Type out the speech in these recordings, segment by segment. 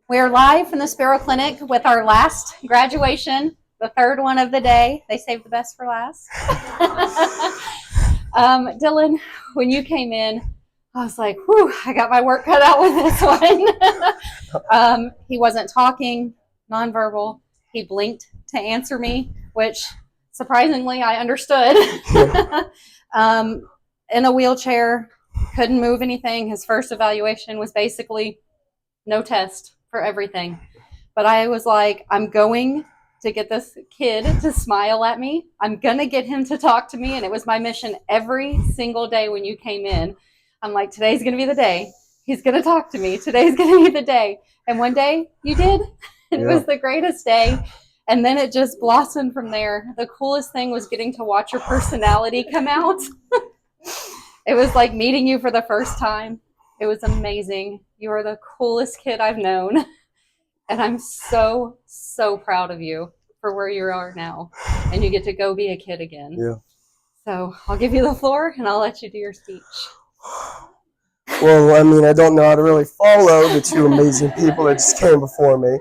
We're live from the Spero Clinic with our last graduation, the third one of the day. They saved the best for last. Dylan, when you came in, I was like, whew, I got my work cut out with this one. He wasn't talking, nonverbal. He blinked to answer me, which surprisingly I understood. In a wheelchair, couldn't move anything. His first evaluation was basically no test for everything. But I was like, I'm going to get this kid to smile at me. I'm going to get him to talk to me. And it was my mission every single day when you came in. I'm like, today's going to be the day. He's going to talk to me. Today's going to be the day. And one day you did. It was the greatest day. And then it just blossomed from there. The coolest thing was getting to watch your personality come out. It was like meeting you for the first time. It was amazing. You are the coolest kid I've known. And I'm so, so proud of you for where you are now. And you get to go be a kid again. Yeah. So I'll give you the floor and I'll let you do your speech. Well, I mean, I don't know how to really follow the two amazing people that just came before me.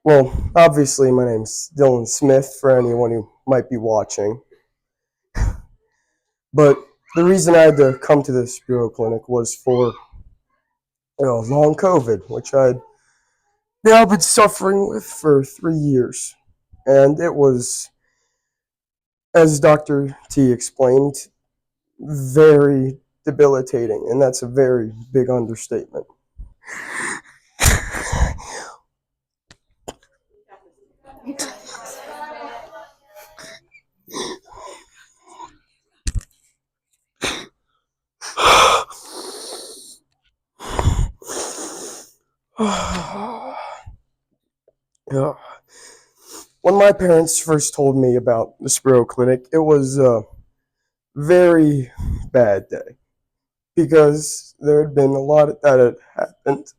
Well, obviously, my name's Dylan Smith, for anyone who might be watching. But the reason I had to come to the Spero Clinic was for long COVID, which I'd now been suffering with for 3 years. And it was, as Dr. T explained, very debilitating, and that's a very big understatement. When my parents first told me about the Spero Clinic, it was a very bad day because there had been a lot that had happened.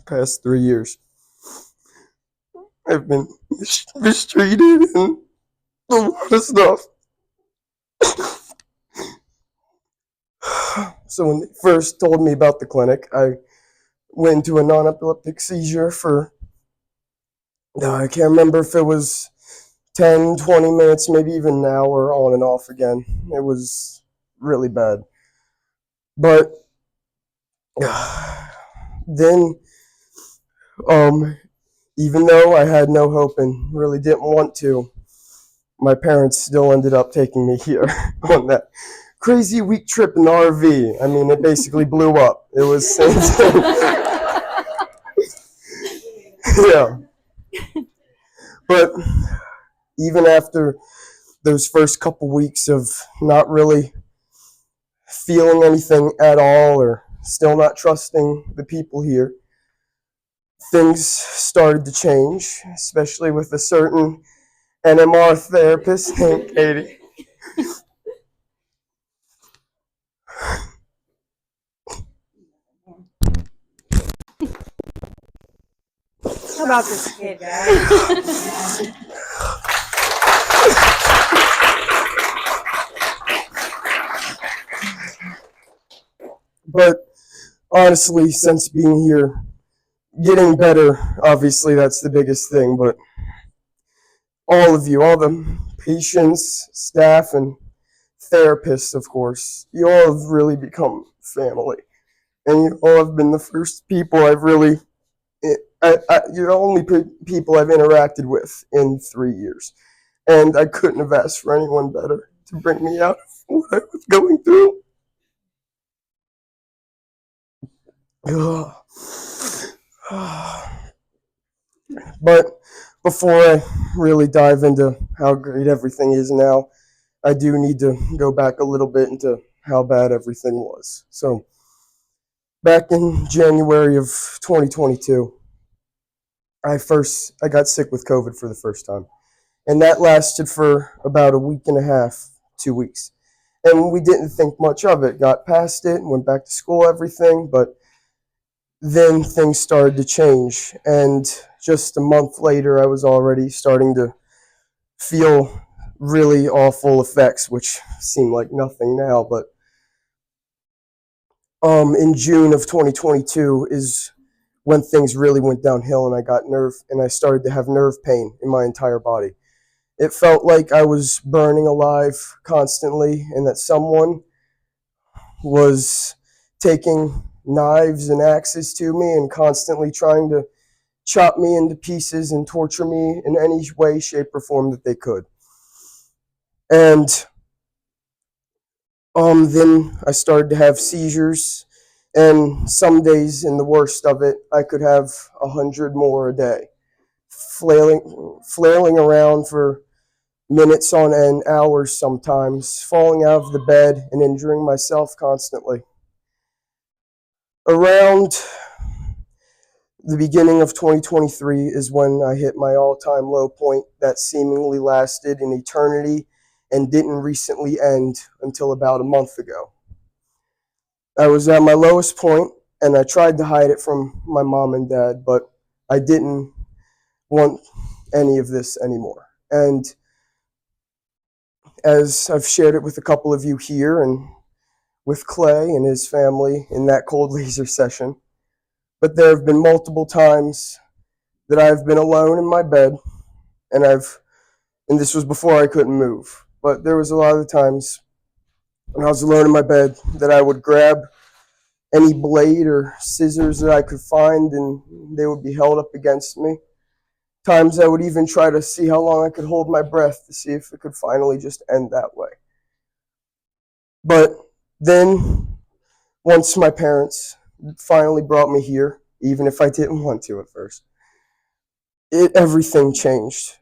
Past 3 years, I've been mistreated and a lot of stuff. So when they first told me about the clinic, I went into a non-epileptic seizure for, I can't remember if it was 10, 20 minutes, maybe even an hour on and off again. It was really bad. But then, even though I had no hope and really didn't want to, my parents still ended up taking me here on that crazy week trip in the RV. I mean, it basically blew up. It was insane. Yeah. But even after those first couple weeks of not really feeling anything at all or still not trusting the people here, things started to change, especially with a certain NMR therapist named Katie. How about this kid, guys? But honestly, since being here, getting better, obviously that's the biggest thing, but all of you, all the patients, staff, and therapists, of course, you all have really become family. And you all have been the first people I've really, you're the only people I've interacted with in 3 years. And I couldn't have asked for anyone better to bring me out of what I was going through. But before I really dive into how great everything is now, I do need to go back a little bit into how bad everything was. So, back in January of 2022, I got sick with COVID for the first time. And that lasted for about a week and a half, 2 weeks. And we didn't think much of it. Got past it, went back to school, everything. But then things started to change. And just a month later, I was already starting to feel really awful effects, which seem like nothing now. But in June of 2022 is when things really went downhill, and I started to have nerve pain in my entire body. It felt like I was burning alive constantly, and that someone was taking knives and axes to me and constantly trying to chop me into pieces and torture me in any way, shape, or form that they could. And then I started to have seizures, and some days, in the worst of it, I could have 100 more a day, flailing around for minutes on end, hours sometimes, falling out of the bed and injuring myself constantly. Around the beginning of 2023 is when I hit my all-time low point that seemingly lasted an eternity and didn't recently end until about a month ago. I was at my lowest point, and I tried to hide it from my mom and dad, but I didn't want any of this anymore. And as I've shared it with a couple of you here and with Clay and his family in that cold laser session, but there have been multiple times that I've been alone in my bed, and this was before I couldn't move, but there was a lot of the times when I was alone in my bed that I would grab any blade or scissors that I could find, and they would be held up against me. Times I would even try to see how long I could hold my breath to see if it could finally just end that way. But then, once my parents finally brought me here, even if I didn't want to at first, everything changed.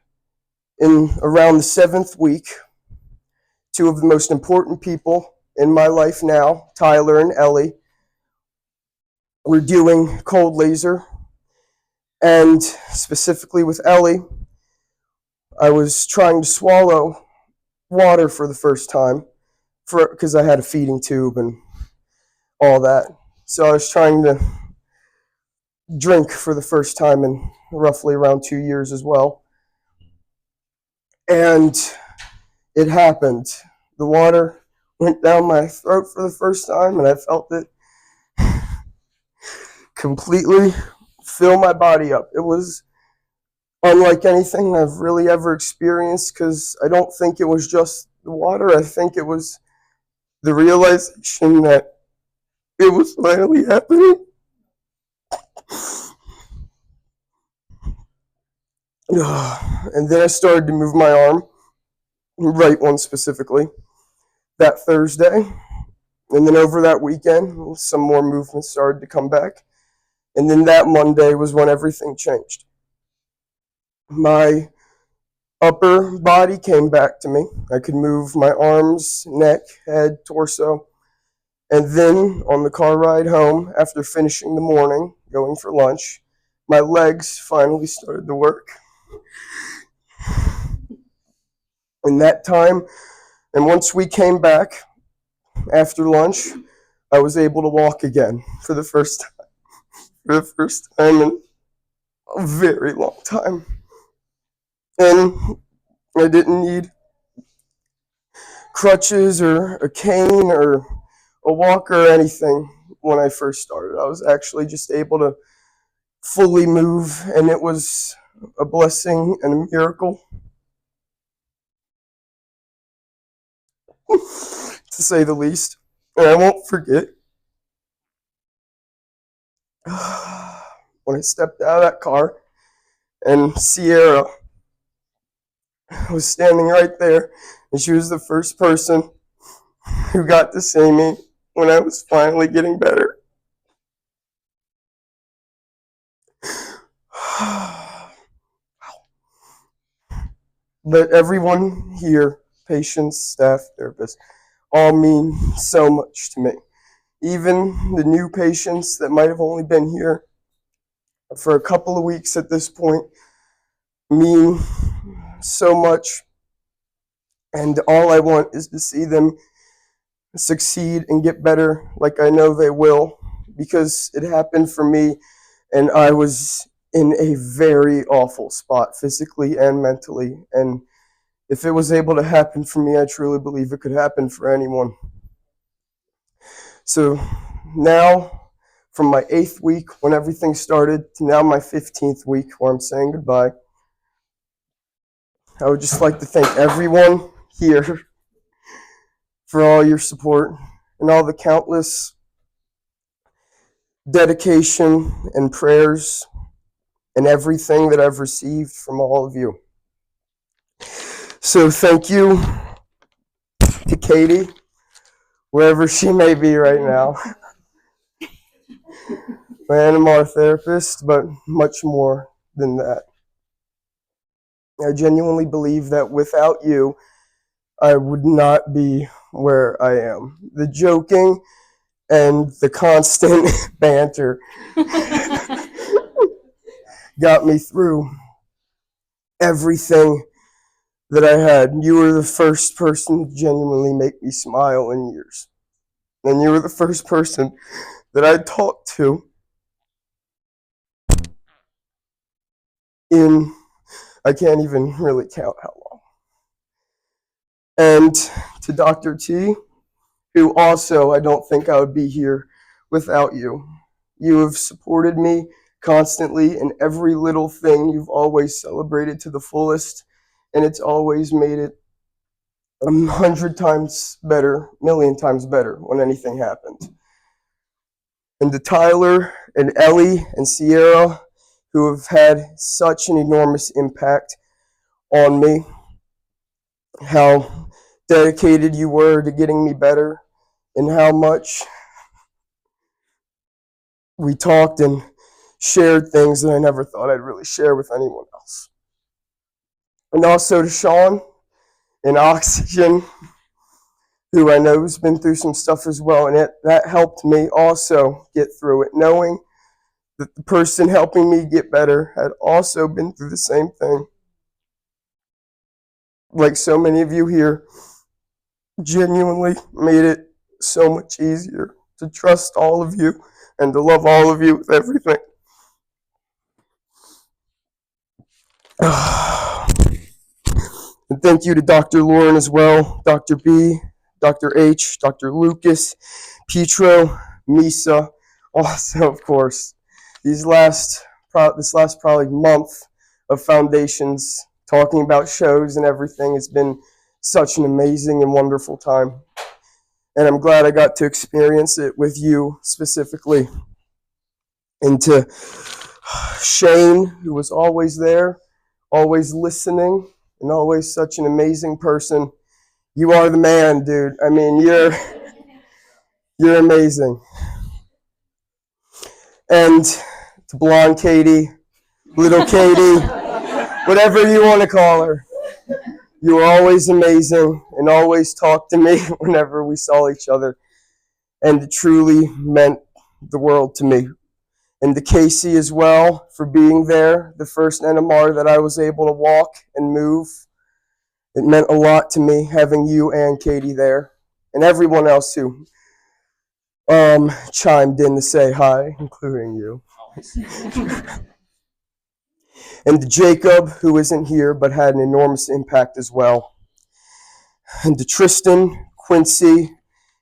In around the 7th week, two of the most important people in my life now, Tyler and Ellie, were doing cold laser. And specifically with Ellie, I was trying to swallow water for the first time because I had a feeding tube and all that. So I was trying to drink for the first time in roughly around 2 years as well. And it happened. The water went down my throat for the first time, and I felt it completely fill my body up. It was unlike anything I've really ever experienced, because I don't think it was just the water. I think it was the realization that it was finally happening. And then I started to move my arm, right one specifically, that Thursday. And then over that weekend, some more movement started to come back. And then that Monday was when everything changed. My upper body came back to me. I could move my arms, neck, head, torso. And then on the car ride home, after finishing the morning, going for lunch, my legs finally started to work. In that time, and once we came back after lunch, I was able to walk again for the first time in a very long time. And I didn't need crutches or a cane or a walker or anything when I first started. I was actually just able to fully move, and it was a blessing and a miracle, to say the least. And I won't forget when I stepped out of that car and Sierra was standing right there, and she was the first person who got to see me when I was finally getting better. But everyone here, patients, staff, therapists, all mean so much to me. Even the new patients that might have only been here for a couple of weeks at this point mean so much. And all I want is to see them succeed and get better, like I know they will, because it happened for me, and I was in a very awful spot physically and mentally. And if it was able to happen for me, I truly believe it could happen for anyone. So now, from my 8th week when everything started to now my 15th week where I'm saying goodbye, I would just like to thank everyone here for all your support and all the countless dedication and prayers and everything that I've received from all of you. So thank you to Katie, wherever she may be right now, my NMR therapist, but much more than that. I genuinely believe that without you, I would not be where I am. The joking and the constant banter got me through everything that I had. You were the first person to genuinely make me smile in years. And you were the first person that I talked to in, I can't even really count how long. And to Dr. T, who also, I don't think I would be here without you. You have supported me constantly in every little thing. You've always celebrated to the fullest, and it's always made it 100 times better, million times better when anything happened. And to Tyler and Ellie and Sierra, who have had such an enormous impact on me, how dedicated you were to getting me better, and how much we talked and shared things that I never thought I'd really share with anyone else. And also to Sean and Oxygen, who I know has been through some stuff as well, and that helped me also get through it, knowing that the person helping me get better had also been through the same thing. Like so many of you here, genuinely made it so much easier to trust all of you and to love all of you with everything. And thank you to Dr. Lauren as well, Dr. B, Dr. H, Dr. Lucas, Petro, Misa, also, of course, this last probably month of Foundations, talking about shows and everything has been such an amazing and wonderful time. And I'm glad I got to experience it with you specifically. And to Shane, who was always there, always listening, and always such an amazing person. You are the man, dude. I mean, you're amazing. And to blonde Katie, little Katie, whatever you want to call her, you were always amazing and always talked to me whenever we saw each other. And it truly meant the world to me. And to Casey as well for being there, the first NMR that I was able to walk and move. It meant a lot to me having you and Katie there, and everyone else who chimed in to say hi, including you. And to Jacob, who isn't here but had an enormous impact as well. And to Tristan, Quincy,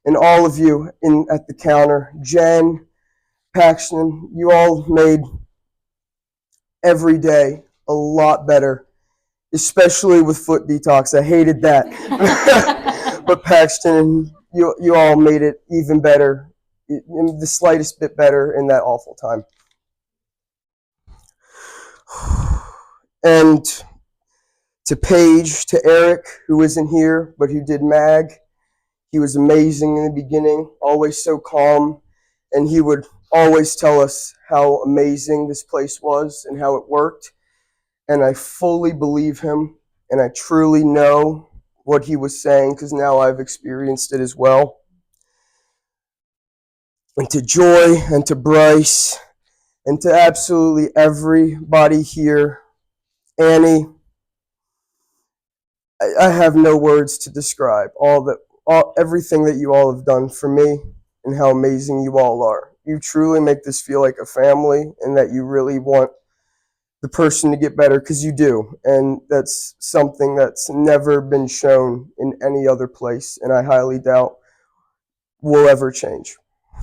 and all of you at the counter, Jen, Paxton, you all made every day a lot better, especially with foot detox. I hated that. But Paxton, you all made it even better, the slightest bit better in that awful time. And to Paige, to Eric, who isn't here, but who did MAG. He was amazing in the beginning, always so calm, and he would always tell us how amazing this place was and how it worked. And I fully believe him, and I truly know what he was saying, because now I've experienced it as well. And to Joy, and to Bryce, and to absolutely everybody here, Annie, I have no words to describe everything that you all have done for me and how amazing you all are. you truly make this feel like a family, and that you really want the person to get better, because you do. And that's something that's never been shown in any other place, and I highly doubt will ever change.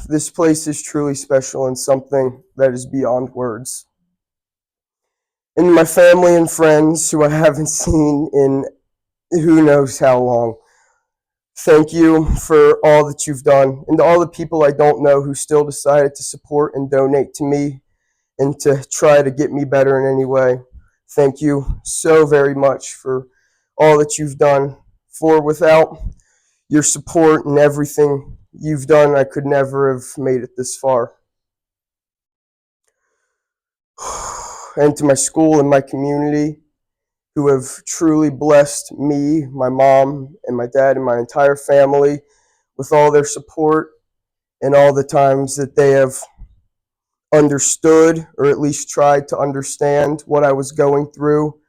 This place is truly special and something that is beyond words. And my family and friends who I haven't seen in who knows how long, thank you for all that you've done. And to all the people I don't know who still decided to support and donate to me and to try to get me better in any way, thank you so very much for all that you've done. For without your support and everything you've done, I could never have made it this far. And to my school and my community, who have truly blessed me, my mom, and my dad, and my entire family with all their support and all the times that they have understood, or at least tried to understand, what I was going through,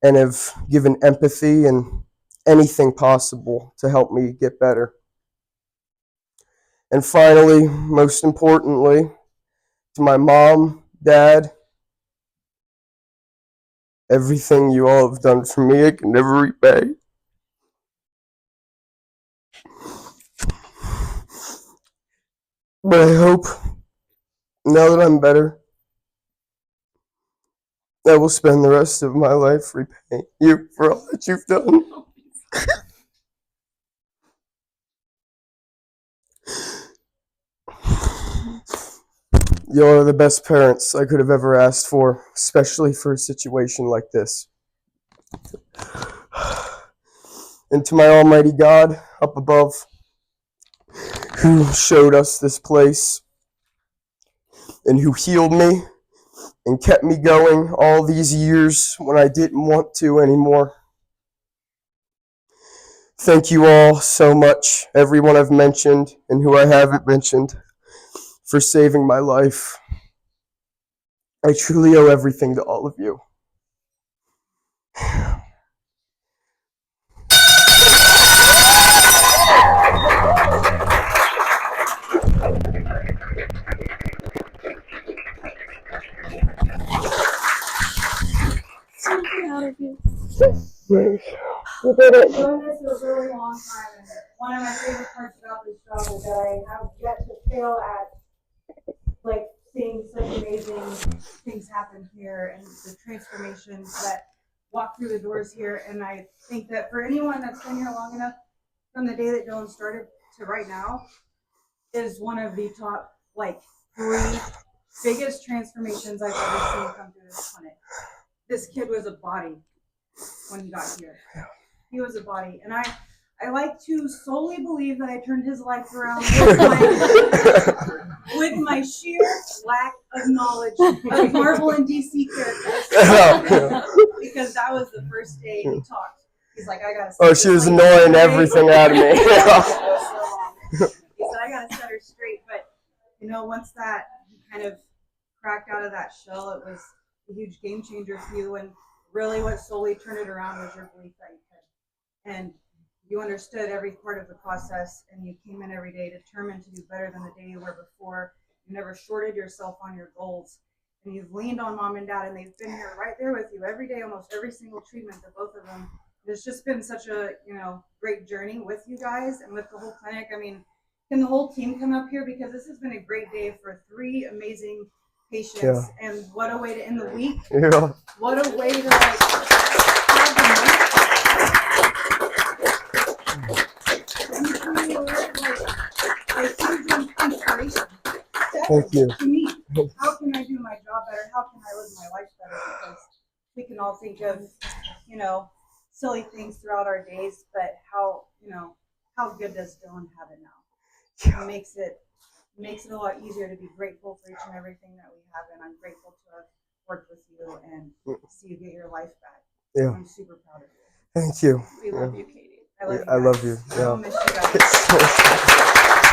and have given empathy and anything possible to help me get better. And finally, most importantly, to my mom, dad, everything you all have done for me, I can never repay. But I hope, now that I'm better, I will spend the rest of my life repaying you for all that you've done. You are the best parents I could have ever asked for, especially for a situation like this. And to my almighty God up above, who showed us this place and who healed me and kept me going all these years when I didn't want to anymore. Thank you all so much, everyone I've mentioned and who I haven't mentioned, for saving my life. I truly owe everything to all of you. I've been doing this for a really long time, and one of my favorite parts about this job is that I have yet to fail at like seeing such amazing things happen here and the transformations that walk through the doors here. And I think that for anyone that's been here long enough, from the day that Dylan started to right now, is one of the top like 3 biggest transformations I've ever seen come through this clinic. This kid was a body when he got here. He was a body. And I like to solely believe that I turned his life around with my sheer lack of knowledge of Marvel and DC characters. Because that was the first day he talked. He's like, I gotta set Oh, she was annoying everything out of me. He said, I gotta set her straight. But, you know, once that he kind of cracked out of that shell, it was a huge game changer for you. And really what solely turned it around was your belief that you could. And you understood every part of the process, and you came in every day determined to do better than the day you were before. You never shorted yourself on your goals. And you've leaned on mom and dad, and they've been here right there with you every day, almost every single treatment, the both of them. It's just been such a, you know, great journey with you guys and with the whole clinic. I mean, can the whole team come up here? Because this has been a great day for 3 amazing patients. Yeah. And what a way to end the week. Yeah. What a way to like have the night. A huge inspiration. Thank you. To me, how can I do my job better? How can I live my life better? Because we can all think of, you know, silly things throughout our days, but how, you know, how good does Dylan have it now? Yeah. It makes it a lot easier to be grateful for each and everything that we have, and I'm grateful to have worked with you and see you get your life back. Yeah. I'm super proud of you. Thank you. We love you, Katie. I love you. I will miss you guys.